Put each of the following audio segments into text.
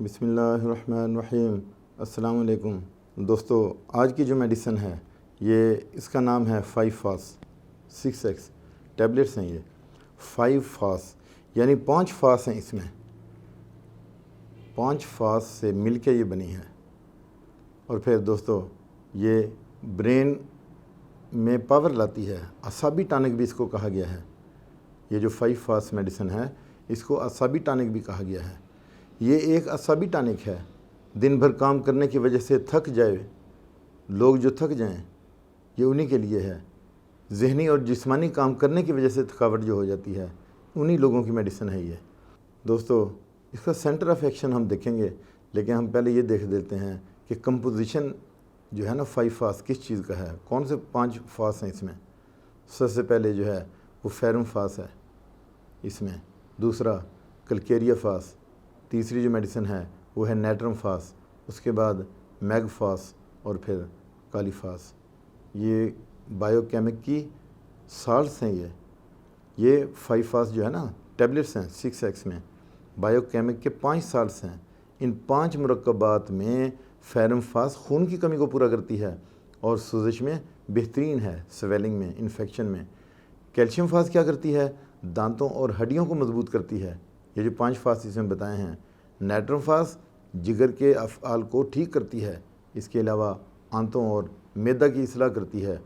بسم اللہ الرحمن الرحیم۔ السلام علیکم دوستو، آج کی جو میڈیسن ہے یہ اس کا نام ہے 5-FAS-6X ٹیبلٹس ہیں۔ یہ 5 فاس یعنی 5 فاس ہیں، اس میں 5 فاس سے مل کے یہ بنی ہے۔ اور پھر دوستو یہ برین میں پاور لاتی ہے، اعصابی ٹانک بھی اس کو کہا گیا ہے۔ یہ جو 5 فاس میڈیسن ہے اس کو اعصابی ٹانک بھی کہا گیا ہے۔ یہ ایک اعصابی ٹانک ہے، دن بھر کام کرنے کی وجہ سے تھک جائے لوگ، جو تھک جائیں یہ انہی کے لیے ہے۔ ذہنی اور جسمانی کام کرنے کی وجہ سے تھکاوٹ جو ہو جاتی ہے انہی لوگوں کی میڈیسن ہے یہ۔ دوستو اس کا سینٹر آف ایکشن ہم دیکھیں گے، لیکن ہم پہلے یہ دیکھ دیتے ہیں کہ کمپوزیشن جو ہے نا 5 فاس کس چیز کا ہے، کون سے 5 فاس ہیں اس میں۔ سب سے پہلے جو ہے وہ فیرم فاس ہے اس میں، دوسرا کلکیریا فاس، تیسری جو میڈیسن ہے وہ ہے نیٹرم فاس، اس کے بعد میگ فاس اور پھر کالی فاس۔ یہ بائیو کیمک کی سالٹس ہیں۔ یہ 5 فاس جو ہے نا ٹیبلٹس ہیں 6X میں، بائیو کیمک کے 5 سالٹس ہیں۔ ان 5 مرکبات میں فیرم فاس خون کی کمی کو پورا کرتی ہے اور سوزش میں بہترین ہے، سویلنگ میں، انفیکشن میں۔ کیلشیم فاس کیا کرتی ہے؟ دانتوں اور ہڈیوں کو مضبوط کرتی ہے۔ یہ جو 5 فاس اس میں بتائے ہیں۔ نیٹرم فاس جگر کے افعال کو ٹھیک کرتی ہے، اس کے علاوہ آنتوں اور معدہ کی اصلاح کرتی ہے۔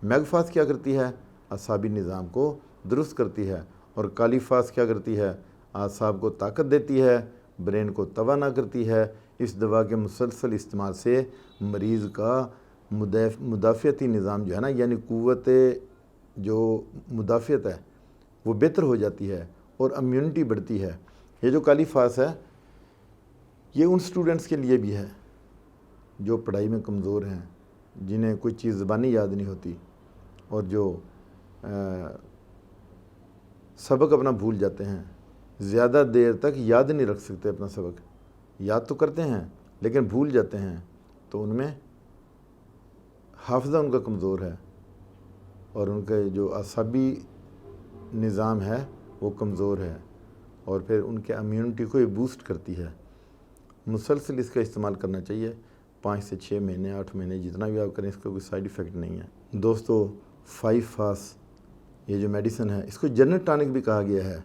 میگ فاس کیا کرتی ہے؟ اعصابی نظام کو درست کرتی ہے۔ اور کالی فاس کیا کرتی ہے؟ اعصاب کو طاقت دیتی ہے، برین کو توانا کرتی ہے۔ اس دوا کے مسلسل استعمال سے مریض کا مدافعتی نظام جو ہے نا، یعنی قوت جو مدافعت ہے وہ بہتر ہو جاتی ہے اور امیونٹی بڑھتی ہے۔ یہ جو کالی فاس ہے یہ ان سٹوڈنٹس کے لیے بھی ہے جو پڑھائی میں کمزور ہیں، جنہیں کوئی چیز زبانی یاد نہیں ہوتی اور جو سبق اپنا بھول جاتے ہیں، زیادہ دیر تک یاد نہیں رکھ سکتے اپنا سبق، یاد تو کرتے ہیں لیکن بھول جاتے ہیں، تو ان میں حافظہ ان کا کمزور ہے اور ان کا جو اعصابی نظام ہے وہ کمزور ہے، اور پھر ان کے امیونٹی کو یہ بوسٹ کرتی ہے۔ مسلسل اس کا استعمال کرنا چاہیے، 5 سے 6 مہینے 8 مہینے جتنا بھی آپ کریں، اس کا کوئی سائیڈ ایفیکٹ نہیں ہے۔ دوستو 5 فاس یہ جو میڈیسن ہے اس کو جنرل ٹانک بھی کہا گیا ہے۔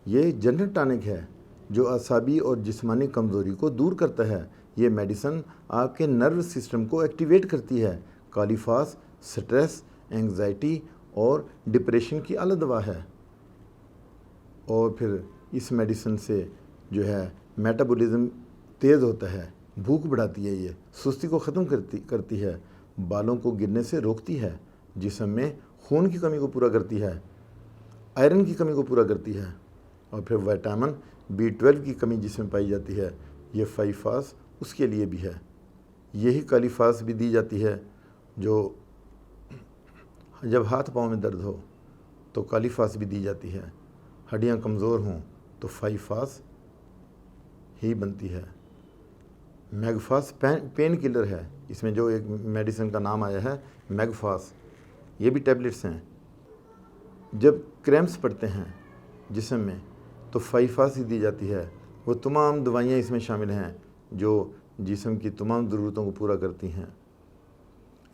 یہ جنرل ٹانک ہے جو اعصابی اور جسمانی کمزوری کو دور کرتا ہے۔ یہ میڈیسن آپ کے نرو سسٹم کو ایکٹیویٹ کرتی ہے۔ کالی فاس سٹریس، اینگزائٹی اور ڈپریشن کی اعلیٰ دوا ہے۔ اور پھر اس میڈیسن سے جو ہے میٹابولزم تیز ہوتا ہے، بھوک بڑھاتی ہے، یہ سستی کو ختم کرتی ہے، بالوں کو گرنے سے روکتی ہے، جسم میں خون کی کمی کو پورا کرتی ہے، آئرن کی کمی کو پورا کرتی ہے، اور پھر وٹامن B12 کی کمی جس میں پائی جاتی ہے، یہ 5 فاس اس کے لیے بھی ہے۔ یہی کالی فاس بھی دی جاتی ہے، جو جب ہاتھ پاؤں میں درد ہو تو کالی فاس بھی دی جاتی ہے، ہڈیاں کمزور ہوں تو 5 فاس ہی بنتی ہے۔ میگ فاس پین کلر ہے، اس میں جو ایک میڈیسن کا نام آیا ہے میگ فاس، یہ بھی ٹیبلٹس ہیں۔ جب کریمپس پڑتے ہیں جسم میں تو 5 فاس ہی دی جاتی ہے۔ وہ تمام دوائیاں اس میں شامل ہیں جو جسم کی تمام ضرورتوں کو پورا کرتی ہیں،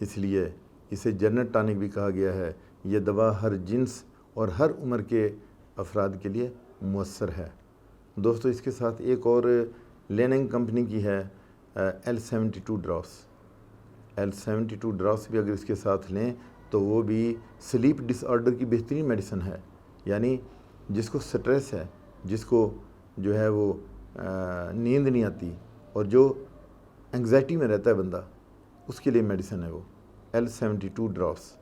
اس لیے اسے جنرل ٹانک بھی کہا گیا ہے۔ یہ دوا ہر جنس اور ہر عمر کے افراد کے لیے مؤثر ہے۔ دوستو اس کے ساتھ ایک اور لیننگ کمپنی کی ہے L72 ڈراپس۔ L72 ڈراپس بھی اگر اس کے ساتھ لیں تو وہ بھی سلیپ ڈس آرڈر کی بہترین میڈیسن ہے، یعنی جس کو سٹریس ہے، جس کو جو ہے وہ نیند نہیں آتی اور جو انگزائٹی میں رہتا ہے بندہ، اس کے لیے میڈیسن ہے وہ L72 ڈراپس۔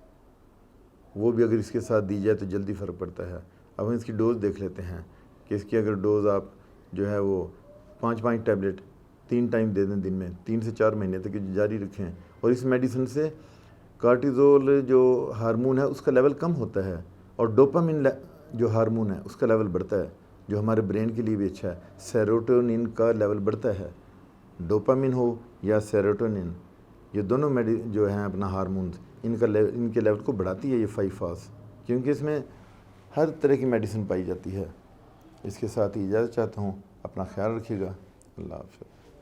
وہ بھی اگر اس کے ساتھ دی جائے تو جلدی فرق پڑتا ہے۔ اب ہم اس کی ڈوز دیکھ لیتے ہیں کہ اس کی اگر ڈوز آپ جو ہے وہ 5 ٹیبلٹ 3 ٹائم دے دیں دن میں، 3 سے 4 مہینے تک جاری رکھیں، اور اس میڈیسن سے کارٹیزول جو ہارمون ہے اس کا لیول کم ہوتا ہے، اور ڈوپامن جو ہارمون ہے اس کا لیول بڑھتا ہے، جو ہمارے برین کے لیے بھی اچھا ہے۔ سیروٹونین کا لیول بڑھتا ہے، ڈوپامن ہو یا سیروٹونین، یہ دونوں جو ہیں اپنا ہارمونز، ان کے لیول کو بڑھاتی ہے یہ 5 فاس، کیونکہ اس میں ہر طرح کی میڈیسن پائی جاتی ہے۔ اس کے ساتھ ہی اجازت چاہتا ہوں، اپنا خیال رکھیے گا۔ اللہ حافظ.